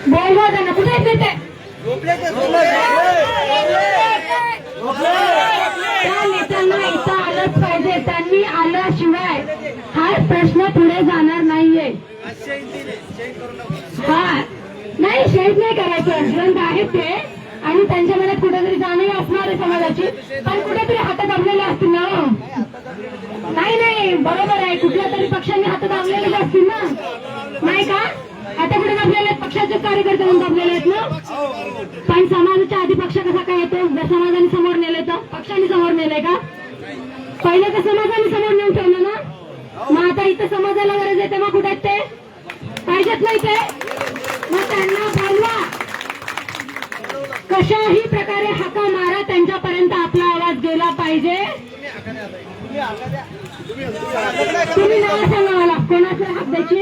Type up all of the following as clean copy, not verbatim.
बोलवा त्यांना, कुठे येते ते? त्या नेत्यांना इथं आलंच पाहिजे. त्यांनी आल्याशिवाय हा प्रश्न पुढे जाणार नाहीये. हा नाही, शहीद नाही करायचं, जिवंत आहेत ते आणि त्यांच्या मनात कुठेतरी जाणीव असणार आहे समाजाची, पण कुठेतरी हात दाबलेले असतील ना. नाही नाही, बरोबर आहे, कुठल्या तरी पक्षांनी हात दाबलेले असतील ना, नाही का? आता कुठे दाबलेले आहेत? पक्षाचे कार्यकर्ते म्हणून दाबलेले आहेत ना. पण समाजाच्या आधी पक्ष कसा काय येतो? जर समाजाने समोर नेले तर पक्षाने समोर नेले का? पहिले तर समाजाने समोर नेऊन ठेवलं ना. मग आता इथं समाजाला गरज आहे तेव्हा कुठे ते पाहिजेत नाही ते, मग त्यांना बोलवा, कशाही प्रकारे हाका मारा, त्यांच्यापर्यंत आपला आवाज गेला पाहिजे. तुम्ही नाव सांगा मला, कोणाचं हाक द्यायची?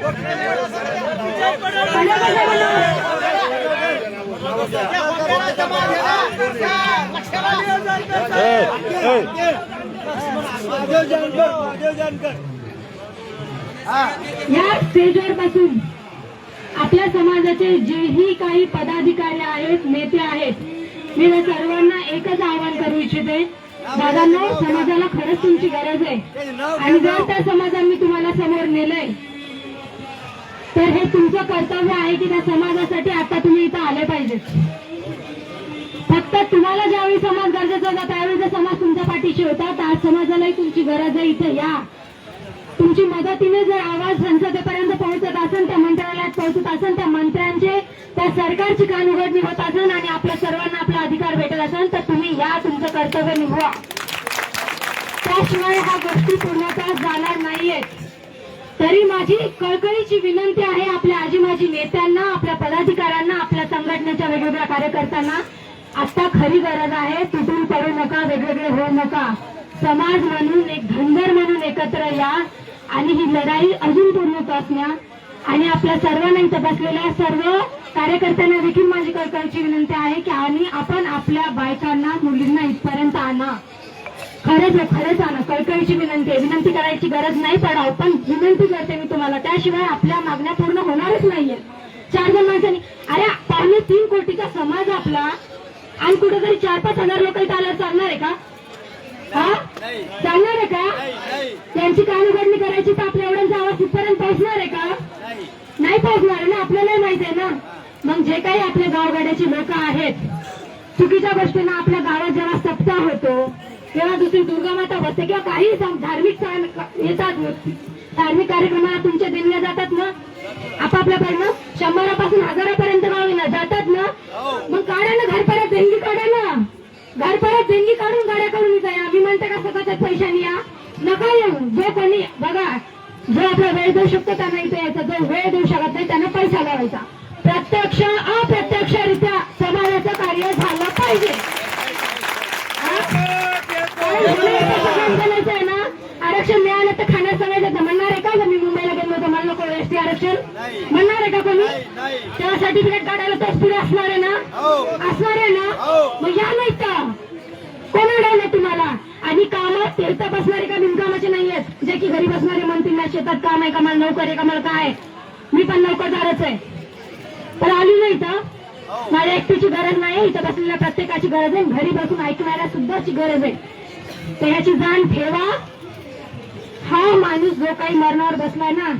या स्टेजवर बसून आपल्या समाजाचे जेही काही पदाधिकारी आहेत, नेते आहेत, मी सर्वांना एकच आवाहन करू इच्छिते. दादांनो, समाजाला खरंच तुमची गरज आहे आणि जर त्या समाजाने तुम्हाला समोर नेलंय तर हे तुमचं कर्तव्य आहे की त्या समाजासाठी आता तुम्ही इथं आले पाहिजेत. फक्त तुम्हाला ज्यावेळी समाज गरजेचा होता त्यावेळी जर समाज तुमच्या पाठीशी होता, तर आज समाजालाही तुमची गरज आहे. इथे या, तुमची मदतीने जर आवाज संसदेपर्यंत पोहोचत असेल, त्या मंत्रालयात पोहोचत असेल, त्या मंत्र्यांचे, त्या सरकारची कान उघडणी होत असेल आणि आपल्या सर्वांना आपला अधिकार भेटत असेल, तर तुम्ही या, तुमचं कर्तव्य निभवा. त्याशिवाय ह्या गोष्टी पूर्णतः जाणार नाहीयेत. तरी माझी कळकळीची विनंती आहे आपल्या आजी माजी नेत्यांना, आपल्या पदाधिकाऱ्यांना, आपल्या संघटनेच्या वेगवेगळ्या कार्यकर्त्यांना, आता खरी गरज आहे. तुटून पडू नका, वेगवेगळे होऊ नका. समाज म्हणून, एक धनगर म्हणून एकत्र या आणि ही लढाई अजून पूर्ण असण्या आणि आपल्या सर्वांना इथं बसलेल्या सर्व कार्यकर्त्यांना देखील माझी कळकळीची विनंती आहे की आणि आपण आपल्या बायकांना, मुलींना इथपर्यंत आणा. खरंच आणा. कळकळीची विनंती आहे. विनंती करायची गरज नाही पडाव, पण विनंती करते मी तुम्हाला. त्याशिवाय आपल्या मागण्या पूर्ण होणारच नाहीये. 4 जण माणसांनी, अरे 3.25 कोटीचा समाज आपला आणि कुठेतरी 4-5 हजार लोक इथं आल्यावर चालणार आहे का? हा, चालणार आहे का? त्यांची कान उघडणी करायची तर आपल्या एवढ्यांचा आवाज तिथपर्यंत पोहोचणार आहे का? नाही पोहोचणार आहे ना, आपल्याला माहिती आहे ना. मग जे काही आपल्या गावगाड्याची लोक आहेत, चुकीच्या गोष्टींना आपल्या गावात जेव्हा सप्ताह होतो तेव्हा दुसरी दुर्गामाता बसते किंवा काही धार्मिक येतात, धार्मिक कार्यक्रमाला तुमच्या दिल्या जातात ना, आपापल्याकडनं 100पासून 1000पर्यंत गावी जातात ना. मग काढा ना, घर परत देणगी काढा ना, घर परत देणगी काढून गाड्या काढून इथं या. मी म्हणते का स्वतःच्याच पैशाने या, नका येऊ. जो कोणी बघा, जो आपला वेळ देऊ शकतो त्यांना इथे यायचा, जो वेळ देऊ शकत नाही त्यांना पैसा लावायचा. प्रत्यक्ष अप्रत्यक्षरित्या समाजाचं कार्य झालं पाहिजे. आहे ना, आरक्षण मिळालं तर खाण्यास सांगायचं म्हणणार आहे का? जर मी मुंबईला गेलो होतो मला नको एसटी आरक्षण म्हणणार आहे का कोणी? तेव्हा सर्टिफिकेट काढायला तोच पुढे असणार आहे ना, असणार आहे ना. मग या नाही का, कोण अडवलं तुम्हाला? आणि कामात तीर्थ बसणारे का बिनकामाचे नाही आहेत, जे की घरी बसणारे म्हणतील ना शेतात काम आहे का, मला नोकर आहे का, मला काय, मी पण नोकरदारच आहे, तर आली नाही इथं. माझ्या एकटीची गरज नाही, इथं बसलेल्या प्रत्येकाची गरज आहे, घरी बसून ऐकणाऱ्या सुद्धाची गरज आहे. तर याची जाण ठेवा. हा माणूस जो काही मरणावर बसलाय ना,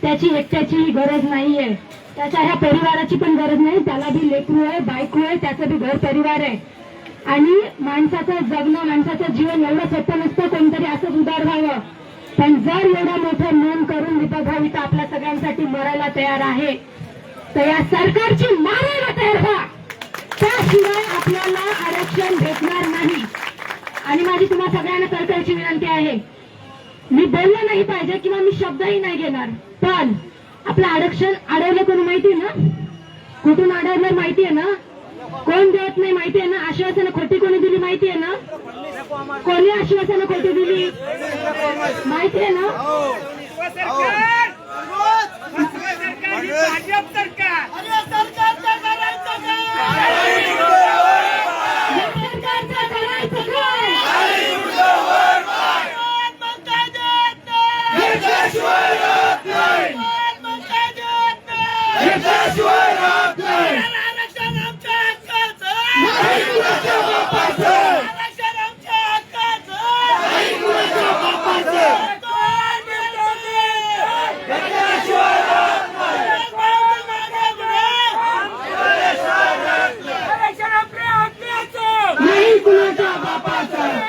त्याची एकट्याची गरज नाहीये, त्याच्या ह्या परिवाराची पण गरज नाही. त्याला बी लेकरू आहे, बायको आहे, त्याचं बी घर परिवार आहे. आणि माणसाचं जगणं, माणसाचं जीवन एवढं सोपं नसतं. कोणतरी असंच उदार व्हावं, पण जर एवढं मोठं नोंद करून विभाग इथं आपल्या सगळ्यांसाठी मरायला तयार आहे, तर या सरकारची मारायला तयार व्हा. त्याशिवाय आपल्याला आरक्षण भेटणार नाही. आणि माझी तुम्हा सगळ्यांना कळकळीची विनंती आहे, मी बोललं नाही पाहिजे किंवा मी शब्दही नाही घेणार, पण आपलं आरक्षण अडवलं कोणी माहितीये ना, कुठून अडवलं माहितीये ना, कोण देत नाही माहितीये ना, आश्वासनं खोटी कोणी दिली माहितीये ना, कोणी आश्वासनं खोटी दिली माहितीये ना. Yes, नाही कुणाच्या बापाचं.